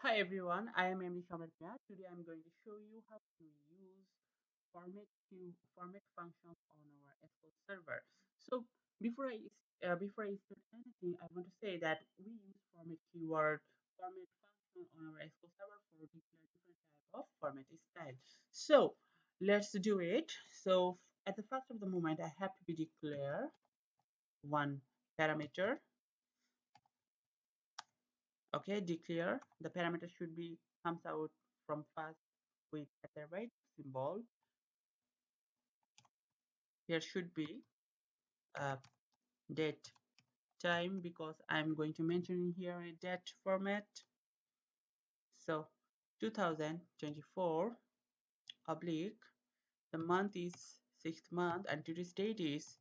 Hi everyone, I am MD SHAMRAT MIAH. Today I'm going to show you how to use format functions on our SQL server. So before I start anything, I want to say that we use format function on our SQL server for declare different type of format style. So let's do it. So at the first of the moment, I have to be declare one parameter. Okay, declare the parameter should be comes out from first with the right symbol. Here should be date time because I'm going to mention in here a date format. So 2024 oblique, the month is 6th month and today's date is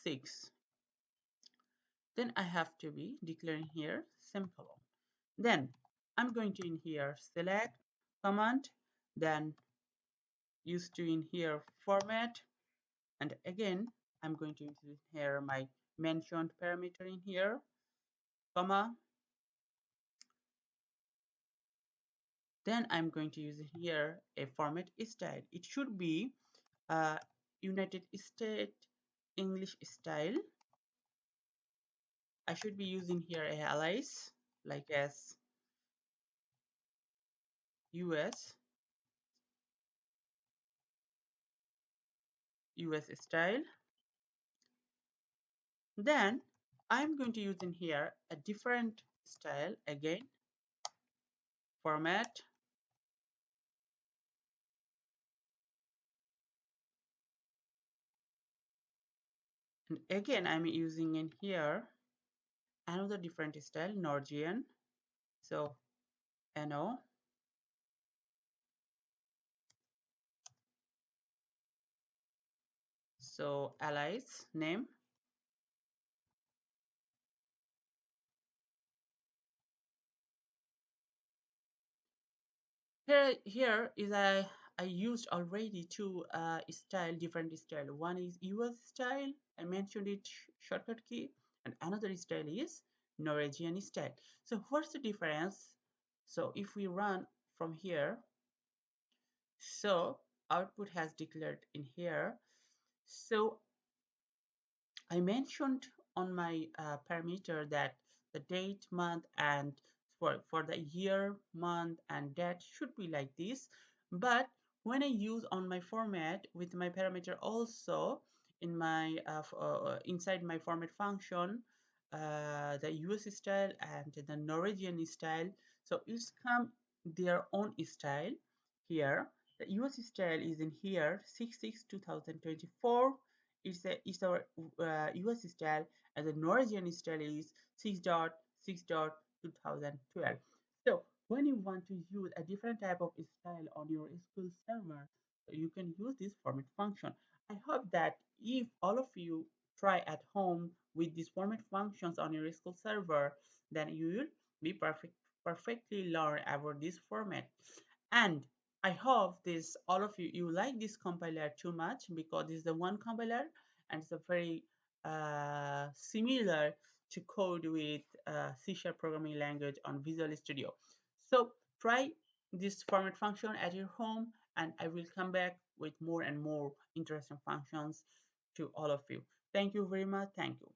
6. Then I have to be declaring here semicolon. Then I'm going to in here select command, then use to in here format, and again I'm going to use here my mentioned parameter in here, comma, then I'm going to use here a format style. It should be United States English style. I should be using here a alias like as US style. Then I'm going to use in here a different style again, format, and again I'm using in here another different style, Norwegian. So NO, so alias name. Here is I used already two different style. One is US style. I mentioned it shortcut key, and another style is Norwegian style. So what's the difference? So if we run from here, so output has declared in here. So I mentioned on my parameter that the date, month, and for the year, month, and date should be like this. But when I use on my format with my parameter also in my inside my format function, the US style and the Norwegian style, so it's come their own style here. The US style is in here 6/6/2024. It's our US style, and the Norwegian style is 6.6.2012. So when you want to use a different type of style on your SQL server, you can use this format function. I hope that if all of you try at home with these format functions on your SQL server, then you will be perfectly learn about this format. And I hope this all of you like this compiler too much, because this is the one compiler and it's a very similar to code with C# programming language on Visual Studio. So try this format function at your home, and I will come back with more and more interesting functions to all of you. Thank you very much. Thank you.